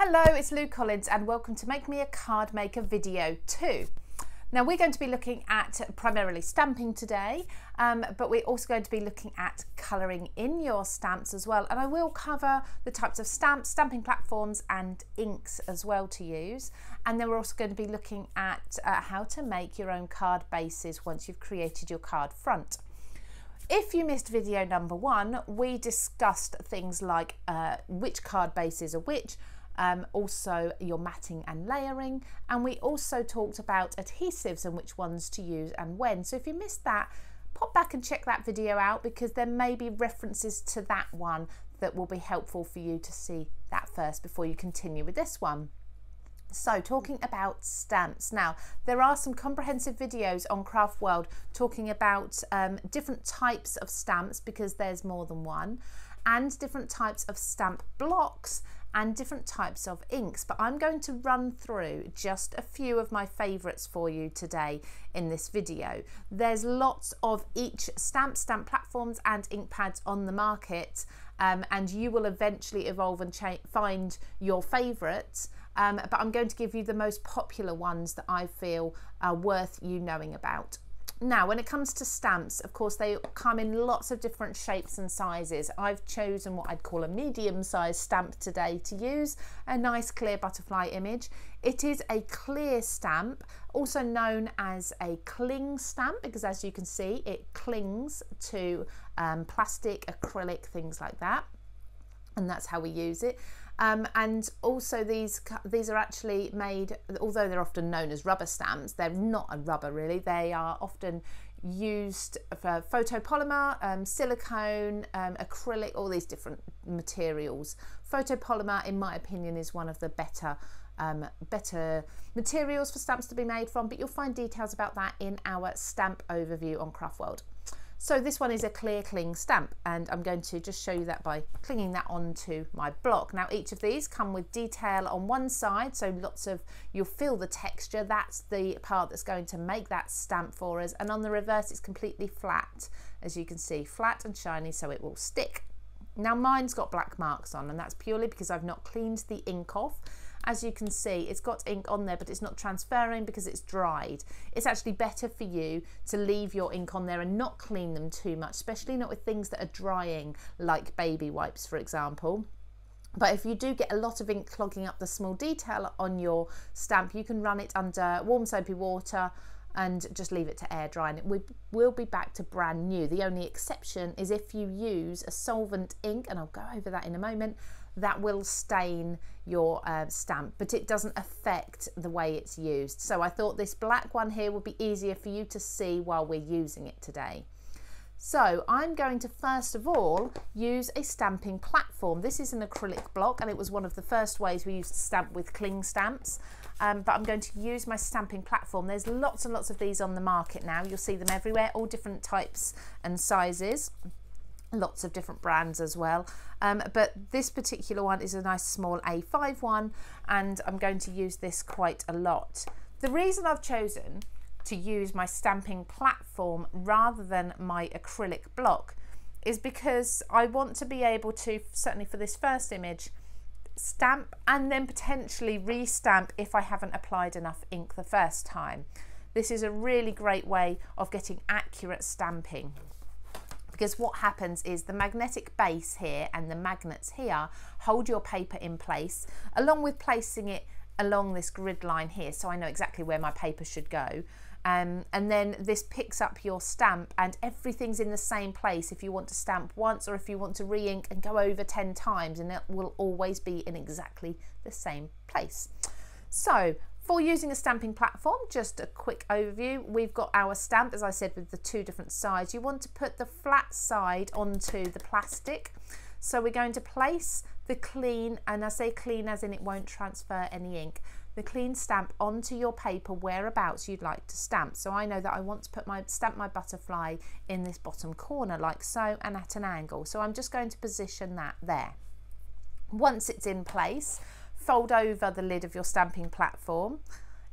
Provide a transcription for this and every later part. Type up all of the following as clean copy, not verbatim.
Hello, it's Lou Collins and welcome to Make Me a Card Maker video 2. Now we're going to be looking at primarily stamping today, but we're also going to be looking at colouring in your stamps as well, and I will cover the types of stamps, stamping platforms and inks as well to use, and then we're also going to be looking at how to make your own card bases once you've created your card front. If you missed video number 1, we discussed things like which card bases are which, also your matting and layering, and we also talked about adhesives and which ones to use and when. So if you missed that, pop back and check that video out because there may be references to that one that will be helpful for you to see that first before you continue with this one. So talking about stamps, now there are some comprehensive videos on Craft World talking about different types of stamps because there's more than one, and different types of stamp blocks and different types of inks, but I'm going to run through just a few of my favorites for you today in this video. There's lots of each stamp platforms and ink pads on the market, and you will eventually evolve and find your favorites, but I'm going to give you the most popular ones that I feel are worth you knowing about. Now, when it comes to stamps, of course, they come in lots of different shapes and sizes. I've chosen what I'd call a medium-sized stamp today to use, a nice clear butterfly image. It is a clear stamp, also known as a cling stamp, because as you can see, it clings to plastic, acrylic, things like that. And that's how we use it. And also these are actually made, although they're often known as rubber stamps, they're not a rubber really. They are often used for photopolymer, silicone, acrylic, all these different materials. Photopolymer, in my opinion, is one of the better materials for stamps to be made from, but you'll find details about that in our stamp overview on Craft World. So this one is a clear cling stamp, and I'm going to just show you that by clinging that onto my block. Now each of these come with detail on one side, so you'll feel the texture. That's the part that's going to make that stamp for us, and on the reverse it's completely flat, as you can see, flat and shiny, so it will stick. Now mine's got black marks on, and that's purely because I've not cleaned the ink off. As you can see, it's got ink on there, but it's not transferring because it's dried. It's actually better for you to leave your ink on there and not clean them too much, especially not with things that are drying, like baby wipes, for example. But if you do get a lot of ink clogging up the small detail on your stamp, you can run it under warm soapy water and just leave it to air dry, and it will be back to brand new. The only exception is if you use a solvent ink, and I'll go over that in a moment, that will stain your stamp, but it doesn't affect the way it's used. So I thought this black one here would be easier for you to see while we're using it today. So I'm going to first of all use a stamping platform. This is an acrylic block, and it was one of the first ways we used to stamp with cling stamps, but I'm going to use my stamping platform. There's lots and lots of these on the market now. You'll see them everywhere, all different types and sizes. Lots of different brands as well, but this particular one is a nice small A5 one, and I'm going to use this quite a lot. The reason I've chosen to use my stamping platform rather than my acrylic block is because I want to be able to, certainly for this first image, stamp and then potentially re-stamp if I haven't applied enough ink the first time. This is a really great way of getting accurate stamping, because what happens is the magnetic base here and the magnets here hold your paper in place, along with placing it along this grid line here, so I know exactly where my paper should go. And then this picks up your stamp, and everything's in the same place if you want to stamp once or if you want to re-ink and go over 10 times, and it will always be in exactly the same place. So for using a stamping platform, just a quick overview. We've got our stamp, as I said, with the two different sides. You want to put the flat side onto the plastic. So we're going to place the clean, and I say clean as in it won't transfer any ink, the clean stamp onto your paper whereabouts you'd like to stamp. So I know that I want to put stamp my butterfly in this bottom corner like so, and at an angle. So I'm just going to position that there. Once it's in place, fold over the lid of your stamping platform,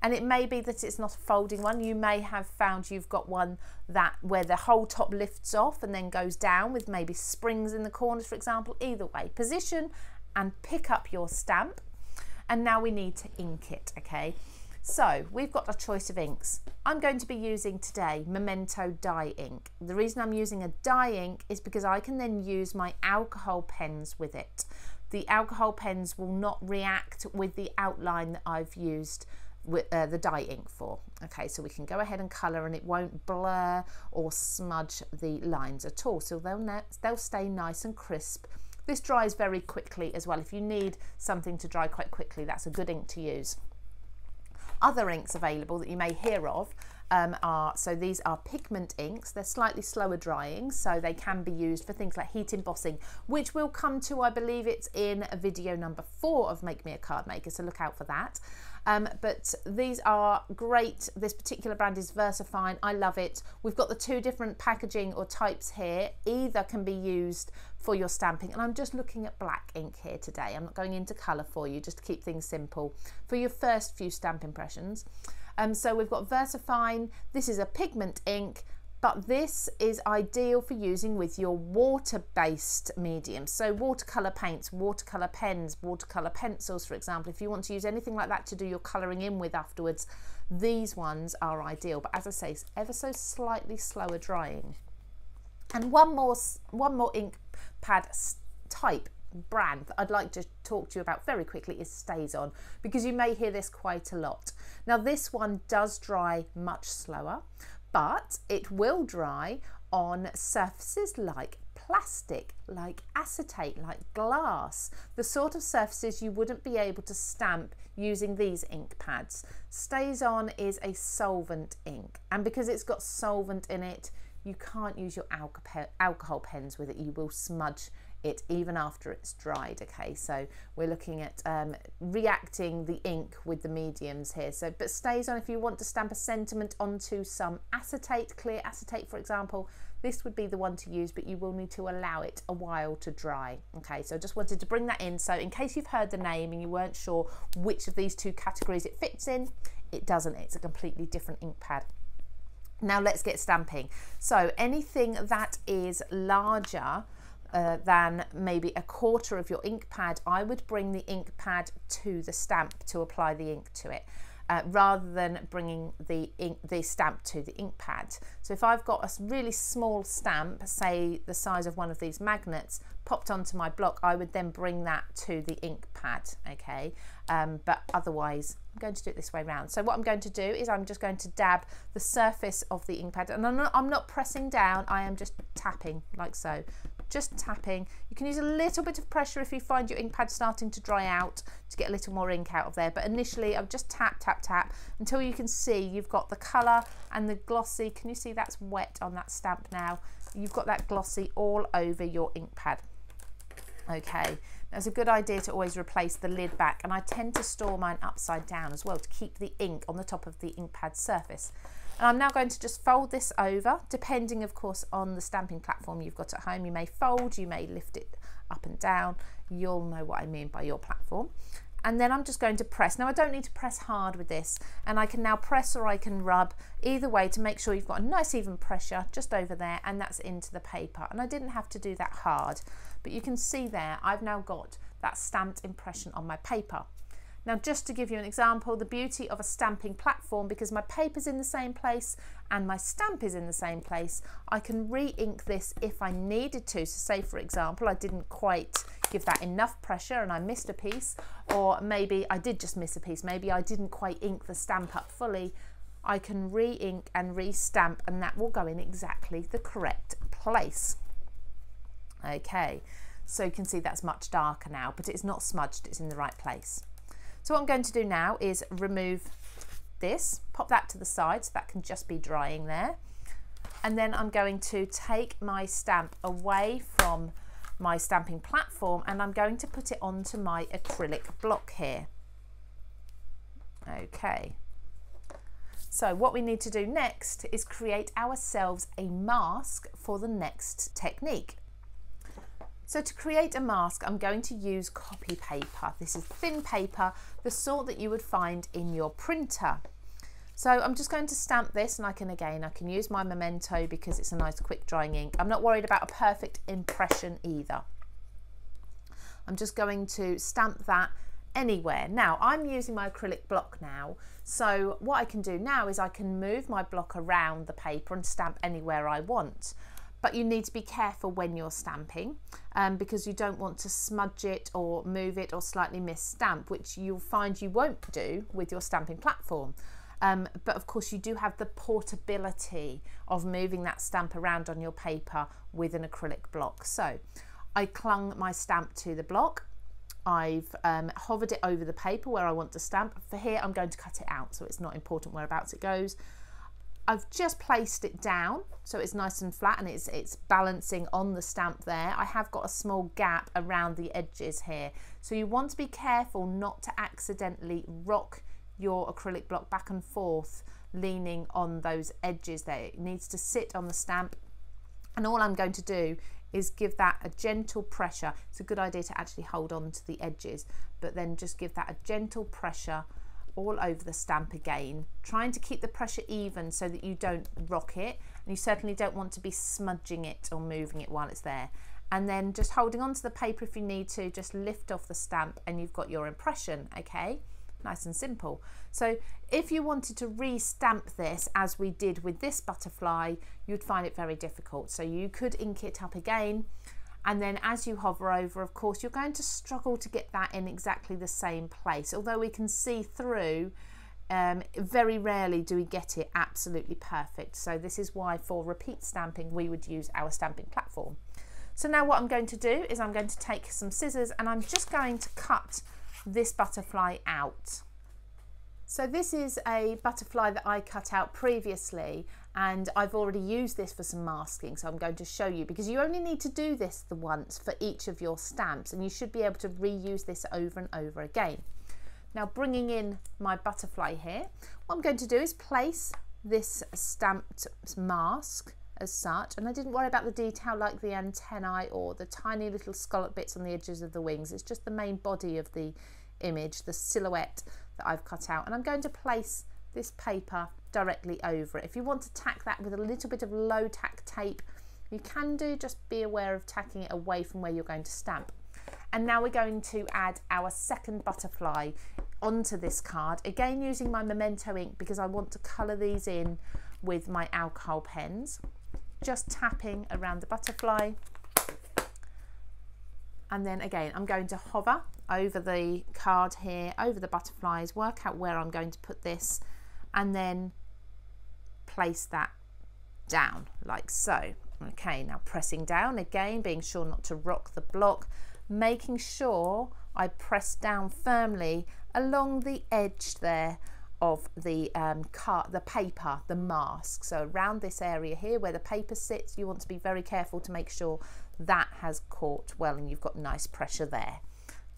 and it may be that it's not a folding one. You may have found you've got one where the whole top lifts off and then goes down with maybe springs in the corners, for example. Either way, position and pick up your stamp. and now we need to ink it, okay? So we've got a choice of inks. I'm going to be using today Memento dye ink. The reason I'm using a dye ink is because I can then use my alcohol pens with it. The alcohol pens will not react with the outline that I've used with, the dye ink for. Okay, so we can go ahead and colour and it won't blur or smudge the lines at all. So they'll stay nice and crisp. This dries very quickly as well. If you need something to dry quite quickly, that's a good ink to use. Other inks available that you may hear of so these are pigment inks. They're slightly slower drying, so they can be used for things like heat embossing, which we'll come to, I believe it's in video number 4 of Make Me a Card Maker, so look out for that. But these are great. This particular brand is VersaFine. I love it. We've got the 2 different packaging or types here. Either can be used for your stamping, and I'm just looking at black ink here today. I'm not going into colour for you, just to keep things simple for your first few stamp impressions. So we've got VersaFine. This is a pigment ink, but this is ideal for using with your water-based mediums. So watercolour paints, watercolour pens, watercolour pencils, for example. If you want to use anything like that to do your colouring in with afterwards, these ones are ideal. But as I say, it's ever so slightly slower drying. And one more ink pad type brand that I'd like to talk to you about very quickly is StazOn, because you may hear this quite a lot. Now this one does dry much slower, but it will dry on surfaces like plastic, like acetate, like glass, the sort of surfaces you wouldn't be able to stamp using these ink pads. StazOn is a solvent ink, and because it's got solvent in it, you can't use your alcohol pens with it. You will smudge it even after it's dried. Okay, so we're looking at reacting the ink with the mediums here. So, but StazOn, if you want to stamp a sentiment onto some acetate, clear acetate for example, this would be the one to use, but you will need to allow it a while to dry. Okay, so I just wanted to bring that in, so in case you've heard the name and you weren't sure which of these 2 categories it fits in, it doesn't. It's a completely different ink pad. Now let's get stamping. So anything that is larger than maybe 1/4 of your ink pad, I would bring the ink pad to the stamp to apply the ink to it, rather than bringing the stamp to the ink pad. So if I've got a really small stamp, say the size of one of these magnets, popped onto my block, I would then bring that to the ink pad, okay? But otherwise, I'm going to do it this way around. So what I'm going to do is I'm just going to dab the surface of the ink pad, and I'm not pressing down, I am just tapping like so. Just tapping. You can use a little bit of pressure if you find your ink pad starting to dry out to get a little more ink out of there, but initially I'll just tap, tap, tap until you can see you've got the colour and the glossy. Can you see that's wet on that stamp now? You've got that glossy all over your ink pad. Okay, that's a good idea to always replace the lid back, and I tend to store mine upside down as well to keep the ink on the top of the ink pad surface. And I'm now going to just fold this over, depending of course on the stamping platform you've got at home. You may fold, you may lift it up and down, you'll know what I mean by your platform. And then I'm just going to press. Now I don't need to press hard with this, and I can now press or I can rub, either way, to make sure you've got a nice even pressure just over there, and that's into the paper. And I didn't have to do that hard, but you can see there I've now got that stamped impression on my paper. Now just to give you an example, the beauty of a stamping platform, because my paper's in the same place and my stamp is in the same place, I can re-ink this if I needed to. So say for example I didn't quite give that enough pressure and I missed a piece, or maybe I did just miss a piece, maybe I didn't quite ink the stamp up fully, I can re-ink and re-stamp, and that will go in exactly the correct place. Okay, so you can see that's much darker now, but it's not smudged, it's in the right place. So what I'm going to do now is remove this, pop that to the side so that can just be drying there. And then I'm going to take my stamp away from my stamping platform and I'm going to put it onto my acrylic block here. Okay. So what we need to do next is create ourselves a mask for the next technique. So to create a mask, I'm going to use copy paper. This is thin paper, the sort that you would find in your printer. So I'm just going to stamp this, and I can use my Memento because it's a nice quick drying ink. I'm not worried about a perfect impression either. I'm just going to stamp that anywhere. Now I'm using my acrylic block now, so what I can do now is I can move my block around the paper and stamp anywhere I want. But you need to be careful when you're stamping because you don't want to smudge it or move it or slightly mis-stamp, which you'll find you won't do with your stamping platform. But of course you do have the portability of moving that stamp around on your paper with an acrylic block. So I clung my stamp to the block. I've hovered it over the paper where I want to stamp. For here I'm going to cut it out, so it's not important whereabouts it goes. I've just placed it down so it's nice and flat and it's balancing on the stamp there. I have got a small gap around the edges here, so you want to be careful not to accidentally rock your acrylic block back and forth leaning on those edges there. It needs to sit on the stamp, and all I'm going to do is give that a gentle pressure. It's a good idea to actually hold on to the edges, but then just give that a gentle pressure all over the stamp again, trying to keep the pressure even so that you don't rock it, and you certainly don't want to be smudging it or moving it while it's there. And then just holding onto the paper if you need to, just lift off the stamp and you've got your impression. Okay, nice and simple. So if you wanted to re-stamp this as we did with this butterfly, you'd find it very difficult. So you could ink it up again, and then as you hover over, of course, you're going to struggle to get that in exactly the same place. Although we can see through, very rarely do we get it absolutely perfect. So this is why for repeat stamping, we would use our stamping platform. So now what I'm going to do is I'm going to take some scissors and I'm just going to cut this butterfly out. So this is a butterfly that I cut out previously, and I've already used this for some masking, so I'm going to show you, because you only need to do this the once for each of your stamps, and you should be able to reuse this over and over again. Now bringing in my butterfly here, what I'm going to do is place this stamped mask as such, and I didn't worry about the detail like the antennae or the tiny little scallop bits on the edges of the wings. It's just the main body of the image, the silhouette that I've cut out, and I'm going to place this paper directly over it. If you want to tack that with a little bit of low tack tape, you can do, just be aware of tacking it away from where you're going to stamp. And now we're going to add our second butterfly onto this card, again using my Memento ink because I want to colour these in with my alcohol pens. Just tapping around the butterfly, and then again I'm going to hover over the card here, over the butterflies, work out where I'm going to put this, and then place that down like so. Okay, now pressing down again, being sure not to rock the block, making sure I press down firmly along the edge there of the paper, the mask. So around this area here where the paper sits, you want to be very careful to make sure that has caught well and you've got nice pressure there.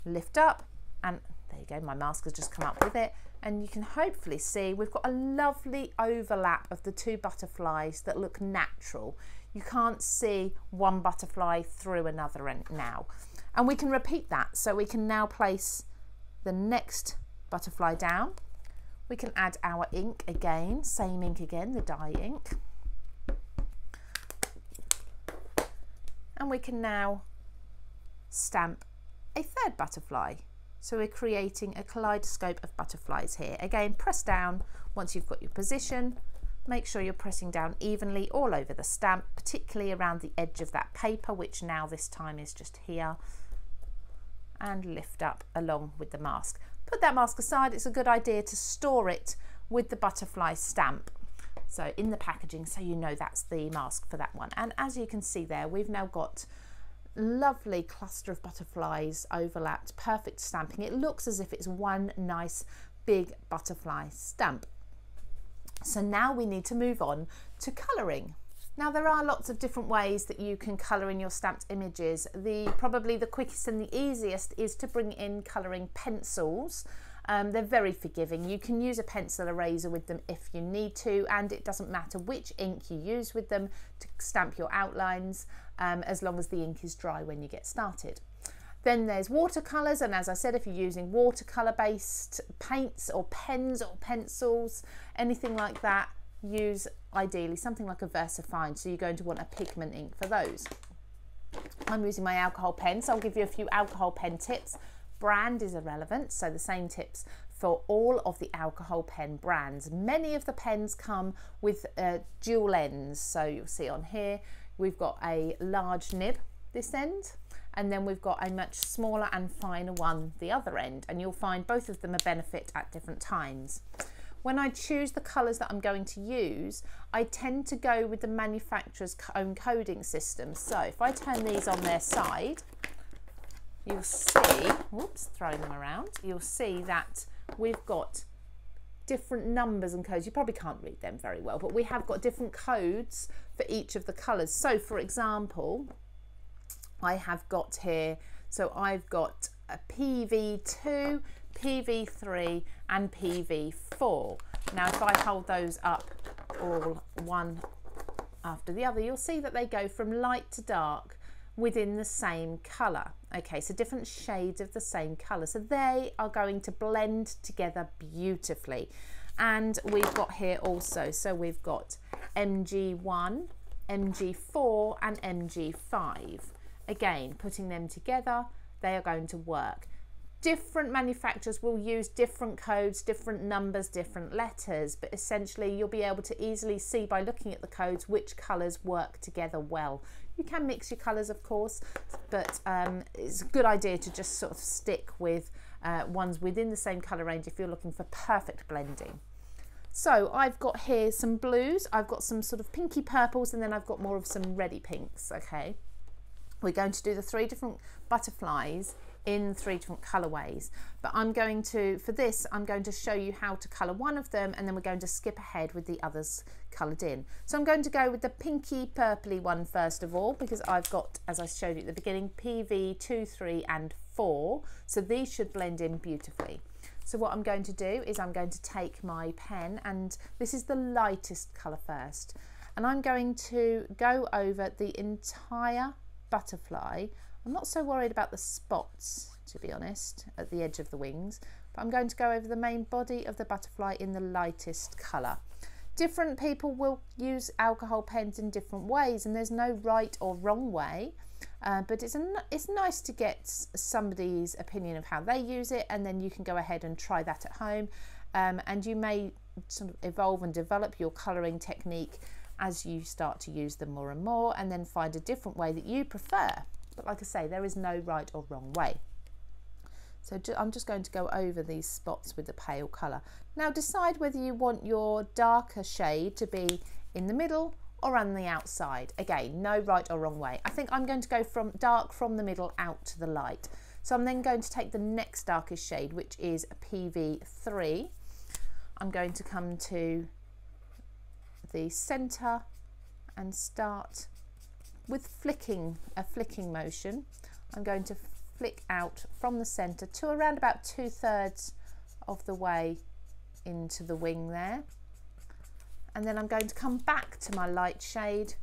Lift up, and there you go, my mask has just come up with it, and you can hopefully see we've got a lovely overlap of the two butterflies that look natural. You can't see one butterfly through another now, and we can repeat that. So we can now place the next butterfly down. We can add our ink again, same ink again, the dye ink, and we can now stamp a third butterfly. So we're creating a kaleidoscope of butterflies here. Again, press down once you've got your position. Make sure you're pressing down evenly all over the stamp, particularly around the edge of that paper, which now this time is just here, and lift up along with the mask. Put that mask aside. It's a good idea to store it with the butterfly stamp, so in the packaging, so you know that's the mask for that one. And as you can see there, we've now got lovely cluster of butterflies overlapped, perfect stamping. It looks as if it's one nice big butterfly stamp. So now we need to move on to colouring. Now there are lots of different ways that you can colour in your stamped images. Probably the quickest and the easiest is to bring in colouring pencils. They're very forgiving. You can use a pencil eraser with them if you need to, and it doesn't matter which ink you use with them to stamp your outlines, as long as the ink is dry when you get started. Then there's watercolours, and as I said, if you're using watercolour based paints or pens or pencils, anything like that, use ideally something like a VersaFine, so you're going to want a pigment ink for those. I'm using my alcohol pen, so I'll give you a few alcohol pen tips. brand is irrelevant, so the same tips for all of the alcohol pen brands. Many of the pens come with dual ends, so you'll see on here we've got a large nib this end, and then we've got a much smaller and finer one the other end, and you'll find both of them a benefit at different times. When I choose the colours that I'm going to use, I tend to go with the manufacturer's own coding system. So if I turn these on their side, you'll see, whoops, throwing them around, you'll see that we've got different numbers and codes. You probably can't read them very well, but we have got different codes for each of the colours. So for example, I have got here, so I've got a PV2, PV3 and PV4. Now if I hold those up all one after the other, you'll see that they go from light to dark within the same colour. Okay, so different shades of the same colour, so they are going to blend together beautifully. And we've got here also, so we've got MG1, MG4 and MG5. Again, putting them together, they are going to work. Different manufacturers will use different codes, different numbers, different letters, but essentially you'll be able to easily see by looking at the codes which colours work together well. You can mix your colours, of course, but it's a good idea to just sort of stick with ones within the same colour range if you're looking for perfect blending. So I've got here some blues, I've got some sort of pinky purples, and then I've got more of some reddy pinks, okay? We're going to do the 3 different butterflies in 3 different colorways, but I'm going to, for this, I'm going to show you how to color one of them, and then we're going to skip ahead with the others colored in. So I'm going to go with the pinky purpley one first of all, because I've got, as I showed you at the beginning, PV 2, 3 and 4, so these should blend in beautifully. So what I'm going to do is I'm going to take my pen, and this is the lightest color first, and I'm going to go over the entire butterfly. I'm not so worried about the spots, to be honest, at the edge of the wings, but I'm going to go over the main body of the butterfly in the lightest colour. Different people will use alcohol pens in different ways, and there's no right or wrong way, but it's nice to get somebody's opinion of how they use it, and then you can go ahead and try that at home, and you may sort of evolve and develop your colouring technique as you start to use them more and more, and then find a different way that you prefer. But like I say, there is no right or wrong way. So I'm just going to go over these spots with the pale colour. Now decide whether you want your darker shade to be in the middle or on the outside. Again, no right or wrong way. I think I'm going to go from dark from the middle out to the light. So I'm then going to take the next darkest shade, which is PV3. I'm going to come to the centre and start with a flicking motion. I'm going to flick out from the centre to around about 2/3 of the way into the wing there, and then I'm going to come back to my light shade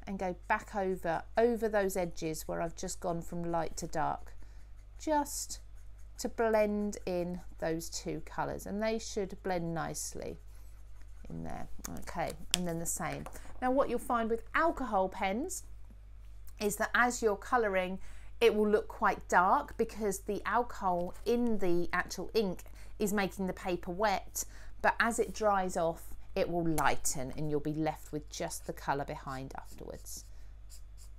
and go back over those edges where I've just gone from light to dark, just to blend in those 2 colours, and they should blend nicely in there. Okay, and then the same. Now what you'll find with alcohol pens is that as you're colouring, it will look quite dark because the alcohol in the actual ink is making the paper wet, but as it dries off it will lighten and you'll be left with just the colour behind afterwards.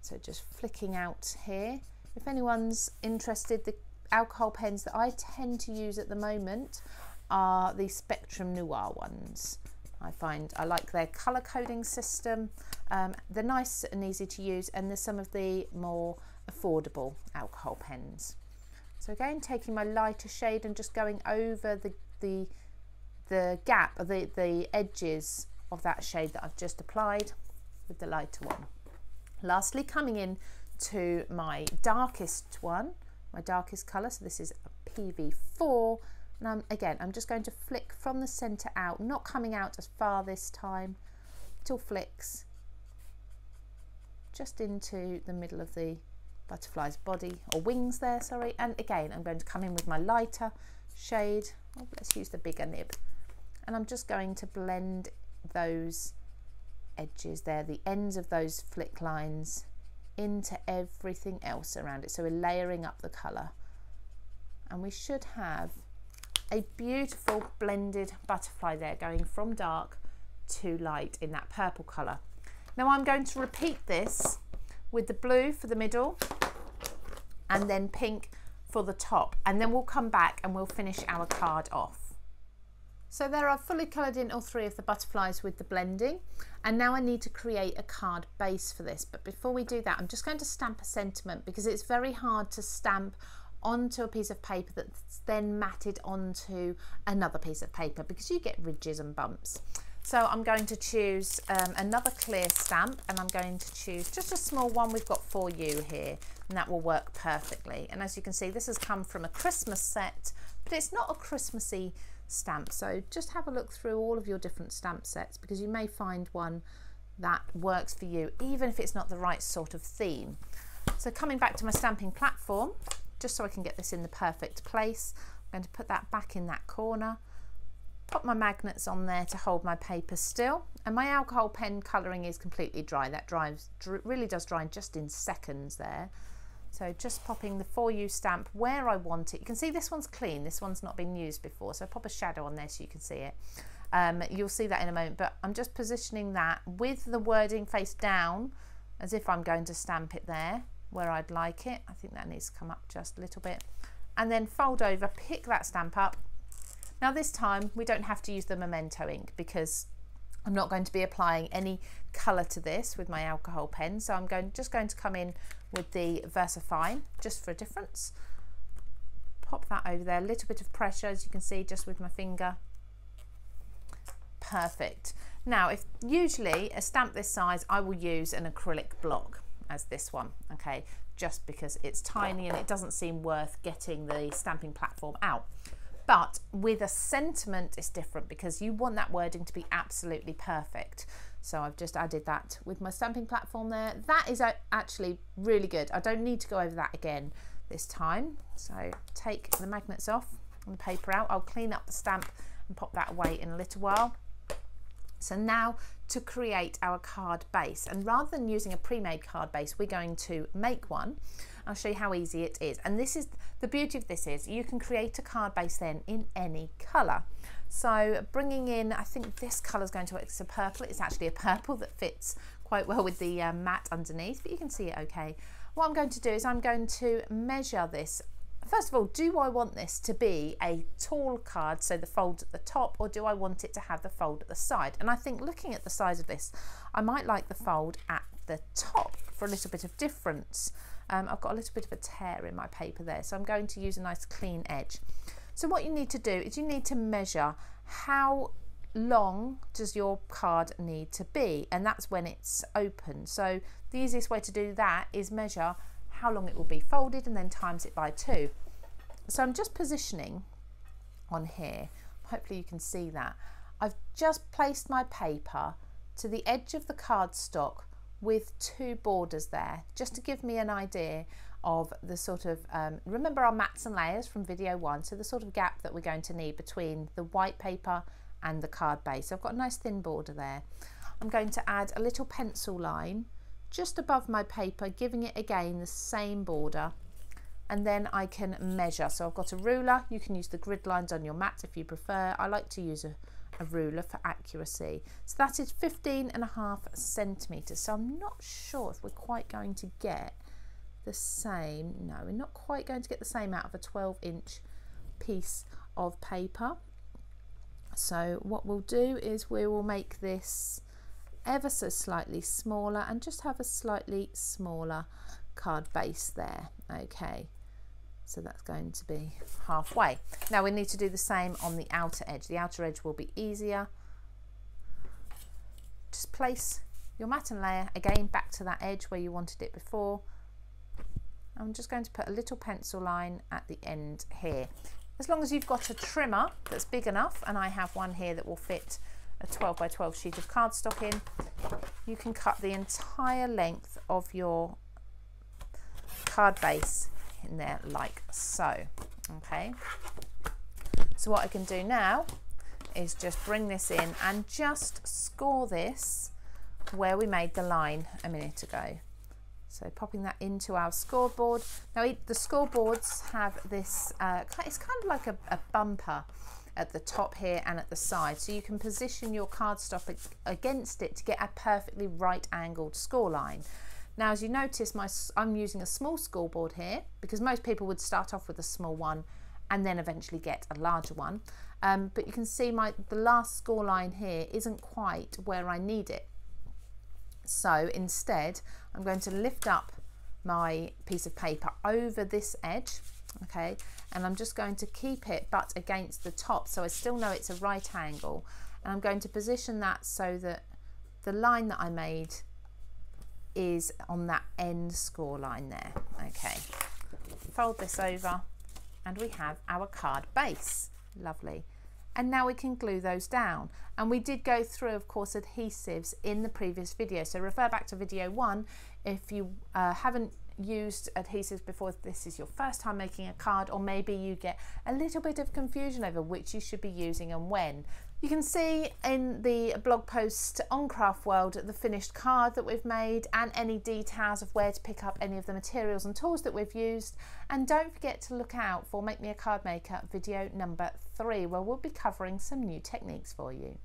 So just flicking out here. If anyone's interested, the alcohol pens that I tend to use at the moment are the Spectrum Noir ones. I like their colour coding system. They're nice and easy to use, and they're some of the more affordable alcohol pens. So again, taking my lighter shade and just going over the gap, or the edges of that shade that I've just applied with the lighter one. Lastly, coming in to my darkest one, my darkest colour, so this is a PV4, and I'm just going to flick from the centre out, not coming out as far this time, till flicks just into the middle of the butterfly's body, or wings there, sorry. And again, I'm going to come in with my lighter shade. Oh, let's use the bigger nib, and I'm just going to blend those edges there, the ends of those flick lines, into everything else around it. So we're layering up the colour and we should have a beautiful blended butterfly there going from dark to light in that purple colour. Now I'm going to repeat this with the blue for the middle and then pink for the top, and then we'll come back and we'll finish our card off. So there I've fully coloured in all three of the butterflies with the blending, and now I need to create a card base for this. But before we do that, I'm just going to stamp a sentiment, because it's very hard to stamp onto a piece of paper that's then matted onto another piece of paper, because you get ridges and bumps. So I'm going to choose another clear stamp, and I'm going to choose just a small one. We've got For You here, and that will work perfectly. And as you can see, this has come from a Christmas set, but it's not a Christmassy stamp. So just have a look through all of your different stamp sets, because you may find one that works for you, even if it's not the right sort of theme. So coming back to my stamping platform, just so I can get this in the perfect place, I'm going to put that back in that corner, pop my magnets on there to hold my paper still, and my alcohol pen colouring is completely dry. That really does dry in just in seconds there. So just popping the For You stamp where I want it. You can see this one's clean, this one's not been used before, so pop a shadow on there so you can see it. You'll see that in a moment, but I'm just positioning that with the wording face down as if I'm going to stamp it there where I'd like it. I think that needs to come up just a little bit, and then fold over, pick that stamp up. Now this time we don't have to use the Memento ink, because I'm not going to be applying any colour to this with my alcohol pen, so I'm just going to come in with the VersaFine just for a difference. Pop that over there, a little bit of pressure as you can see just with my finger. Perfect. Now if usually a stamp this size I will use an acrylic block as this one, okay, just because it's tiny and it doesn't seem worth getting the stamping platform out. But with a sentiment it's different, because you want that wording to be absolutely perfect. So I've just added that with my stamping platform there. That is actually really good. I don't need to go over that again this time. So take the magnets off and the paper out. I'll clean up the stamp and pop that away in a little while. So now to create our card base, and rather than using a pre-made card base, we're going to make one. I'll show you how easy it is. And this is the beauty of this, is you can create a card base then in any colour. So bringing in, I think this colour is going to work. It's a purple. It's actually a purple that fits quite well with the matte underneath, but you can see it okay. What I'm going to do is I'm going to measure this. First of all, do I want this to be a tall card, so the fold at the top, or do I want it to have the fold at the side? And I think looking at the size of this, I might like the fold at the top for a little bit of difference. I've got a little bit of a tear in my paper there, so I'm going to use a nice clean edge. So what you need to do is you need to measure how long does your card need to be, and that's when it's open. So the easiest way to do that is measure how long it will be folded and then times it by 2. So I'm just positioning on here, hopefully you can see that. I've just placed my paper to the edge of the cardstock with 2 borders there, just to give me an idea of the sort of, remember our mats and layers from video 1, so the sort of gap that we're going to need between the white paper and the card base. So I've got a nice thin border there. I'm going to add a little pencil line just above my paper, giving it again the same border, and then I can measure. So I've got a ruler. You can use the grid lines on your mat if you prefer. I like to use a ruler for accuracy. So that is 15.5 centimetres. So I'm not sure if we're quite going to get the same. No, we're not quite going to get the same out of a 12-inch piece of paper. So what we'll do is we will make this ever so slightly smaller and just have a slightly smaller card base there. Okay, so that's going to be halfway. Now we need to do the same on the outer edge. The outer edge will be easier. Just place your mat and layer again back to that edge where you wanted it before. I'm just going to put a little pencil line at the end here. As long as you've got a trimmer that's big enough, and I have one here that will fit a 12 by 12 sheet of cardstock in, you can cut the entire length of your card base in there like so. Okay, so what I can do now is just bring this in and just score this where we made the line a minute ago. So popping that into our scoreboard. Now the scoreboards have this, it's kind of like a bumper at the top here and at the side, so you can position your cardstock against it to get a perfectly right angled score line. Now as you notice, I'm using a small scoreboard here because most people would start off with a small one and then eventually get a larger one, but you can see the last score line here isn't quite where I need it. So instead I'm going to lift up my piece of paper over this edge, okay, and I'm just going to keep it but against the top so I still know it's a right angle, and I'm going to position that so that the line that I made is on that end score line there. Okay, fold this over and we have our card base. Lovely. And now we can glue those down, and we did go through of course adhesives in the previous video, so refer back to video 1 if you haven't used adhesives before, if this is your first time making a card, or maybe you get a little bit of confusion over which you should be using and when. You can see in the blog post on Craft World the finished card that we've made and any details of where to pick up any of the materials and tools that we've used. And don't forget to look out for Make Me a Card Maker video number 3, where we'll be covering some new techniques for you.